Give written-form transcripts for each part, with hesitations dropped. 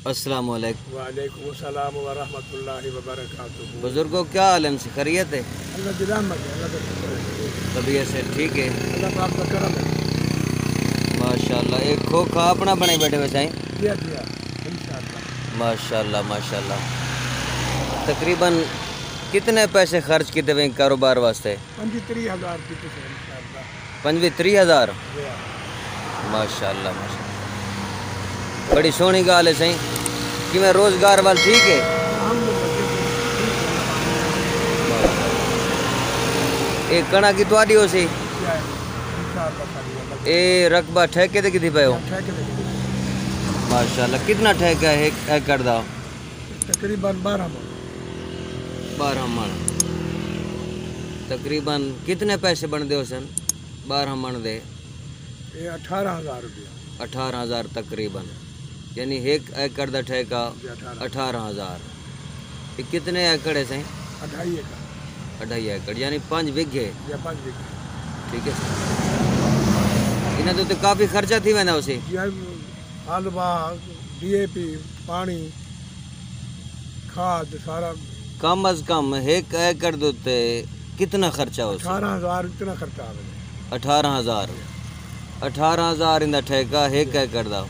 अस्सलाम वालेकुम। वालेकुम अस्सलाम व रहमतुल्लाहि व बरकातुहू। बुजुर्गों क्या हाल है, से खैरियत है? अल्लाह की रहमत है, अल्लाह का शुक्र है, तबीयत से ठीक है? अल्लाह पाक का करम है। माशाल्लाह। एक खोखा अपना बने बैठे हुए साईं? दिया इंशाअल्लाह। माशाल्लाह माशाल्लाह। तकरीबन कितने पैसे खर्च किए हुए कारोबार वास्ते? 35,000 की तो इंशाअल्लाह। 35,000? माशाल्लाह माशाल्लाह। बड़ी सोहनी गाल है साईं। कि मैं रोजगार वाल ठीक है? एक कणा की तुआडी हो सी? ए रकबा ठेके ते किथे पयो? माशाल्लाह। कितना ठेका है एक एकड़ दा? तकरीबन 12 मन। तकरीबन कितने पैसे बनते हो सन 12 मन दे? ये 18,000 रुपया। 18,000 तकरीबन, यानी एक एकड़ का ठेका 18,000। ये कितने एकड़ है सही? 2.5 एकड़। 2.5 एकड़ यानी 5 बीघे। या 5 बीघे। ठीक है। इन्हें तो काफ़ी खर्चा थी वेंदा उसे? हलवा, DAP, पानी, खाद सारा। कम अज कम एक एकड़ दे उत्ते कितना खर्चा हो? 18,000 इतना खर्चा आ गया। 18,000। 18,000 इंदा ठेका एक एकड़ दा,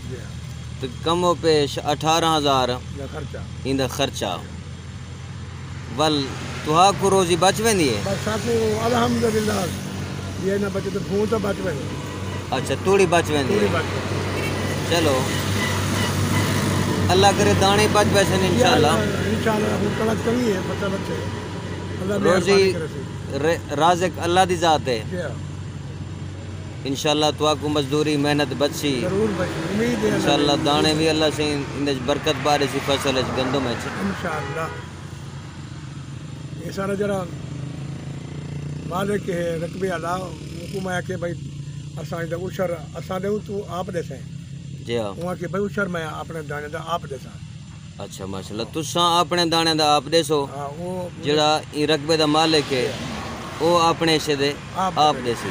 तो कमो पेश 18,000 खर्चा इंदा खर्चा। वल तुहा को रोजी बच वेंदी है? बस साकू अल्हम्दुलिल्लाह ये ना बचे तो भूत तो बच वेंदी। अच्छा, तूड़ी बच वेंदी है। बच चलो अल्लाह करे दाने बच वैसे इंशाल्लाह। इंशाल्लाह वो कलक कमी है पता बच्चे। अल्लाह रोजी राज़िक अल्लाह दी जात है। इंशाल्लाह तो आपको मजदूरी मेहनत बची जरूर बची, उम्मीद है इंशाल्लाह। दाने भी अल्लाह से इन बरकत बारे सी फसल है गंदम है इंशाल्लाह। ये सारा जरा मालिक है रकबे अल्लाह उनको मैं के भाई असा दे उशर असा दे तू आप दे से जी हां वहां के भाई उशर मैं अपने दाने दा आप दे सा। अच्छा माशाल्लाह। तुसा अपने दाने दा आप देसो? हां वो जेड़ा ई रकबे दा मालिक है वो अपने से दे आप देसी।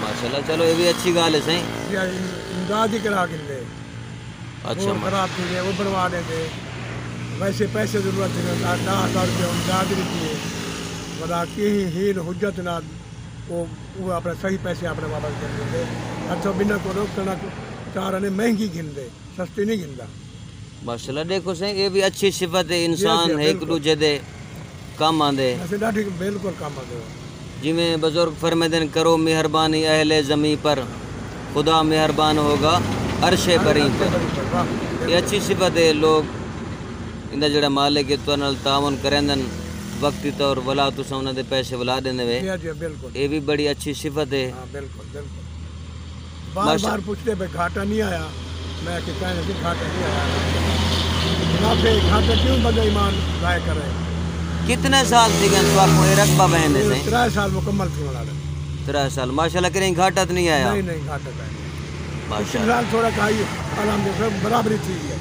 माशाल्लाह। चलो ये भी अच्छी गाल है सही। या इमदाद ही करा के दे। अच्छा खराब थी वो बनवा देंगे। वैसे पैसे जरूरत है 10,000 रुपये इमदाद दी है वला की हील हुज्जत ना वो अपने सही पैसे अपने वापस कर देंगे। अच्छा बिना को रोकना चार ने महंगी गिन दे, सस्ती नहीं गिनदा। माशाल्लाह। देखो सही ये भी अच्छी सिफत है। इंसान एक दूजे दे काम आंदे। ऐसे डाठी बिल्कुल काम आंदे। जिमें बुजुर्ग फरमाते हैं, करो मेहरबानी अहले ज़मीं पर, खुदा मेहरबान होगा अरशे बरी पर। ये अच्छी सिफत है। लोग इंदा जड़ा मालिक है तो नाल तावन करेंदन वक्ती तौर वला तुसा उन्हां दे पैसे वला देंदे वे। बिल्कुल ये भी बड़ी अच्छी सिफत है। हां बिल्कुल बिल्कुल। बार बार पूछते भाई घाटा नहीं आया, मैं कि कहने से घाटा नहीं आया। जनाब घाटा क्यों बंदा ईमान जाया करे? कितने साल थी गए तो आपको ये रकबा बहने से? 3 साल मुकम्मल थी वाला। 3 साल माशाल्लाह। कहीं घाटा तो नहीं आया? नहीं घाटा नहीं माशाल्लाह। थोड़ा खाई अल्हम्दुलिल्लाह बराबरी थी है।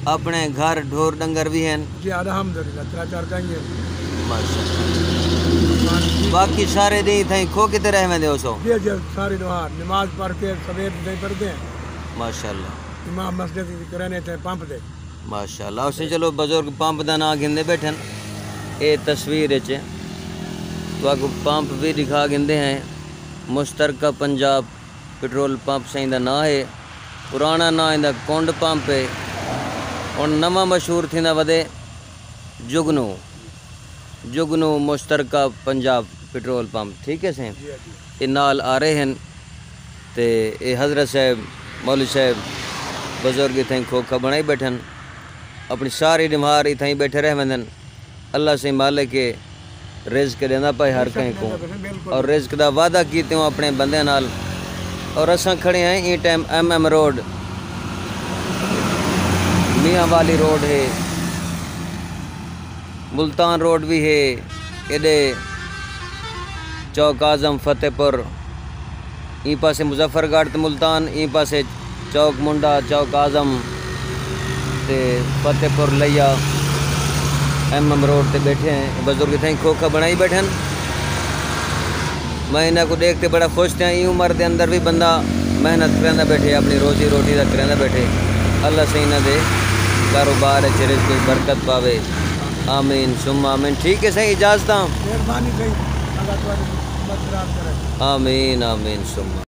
अपने घर ढोर डंगर भी हैं? जी अल्हम्दुलिल्लाह 3-4 गायें माशाल्लाह। बाकी सारे दिन थे खो किते रह में सो? जी सारी नमाज पढ़ के सवेर नहीं पढ़ते हैं माशाल्लाह। इमाम मस्जिद करने थे पंप दे माशाल्लाह। उसे चलो बुजुर्ग पंप का ना गिनते बैठन। ये तस्वीर तो आपको पंप भी दिखा गिनते हैं। मुश्तरका पंजाब पेट्रोल पंप से इंदा ना है। पुराना ना इंदा कुंड पंप है और नवा मशहूर थी वधे जुगनू मुश्तरका पंजाब पेट्रोल पंप। ठीक है सही। ये नाल आ रहे हैं तो ये हजरत साहब मौलवी साहब बुजुर्ग इतें खोखा बनाई बैठन। अपनी सारी डिमार इतें बैठे रह वेंदन। अल्लाह से मालिक के रिज़्क देंदा पाए हर कहीं को और रिज़्क दा वादा कीते हो अपने बंदे नाल। और असां खड़े हैं ये टाइम MM रोड मियाँ वाली रोड है, मुल्तान रोड भी है, इधे चौक आज़म फतेहपुर, ई पासे मुजफ्फरगढ़ तो मुल्तान, ई पासे चौक मुंडा चौक आज़म ते फतेहपुर लिया MM रोड ते बैठे हैं। बुजुर्ग थे खोखा बनाई बैठन। मैं इन्हें को देखते बड़ा खुश थे। ई उम्र के अंदर भी बंदा मेहनत करना बैठे, अपनी रोजी रोटी का करना बैठे। اللہ سے انہاں دے کاروبار ہے چرز کوئی برکت پاوے آمین ثم آمین ٹھیک ہے صحیح اجازت مہربانی صحیح اللہ تعالیٰ مدد کرے آمین آمین ثم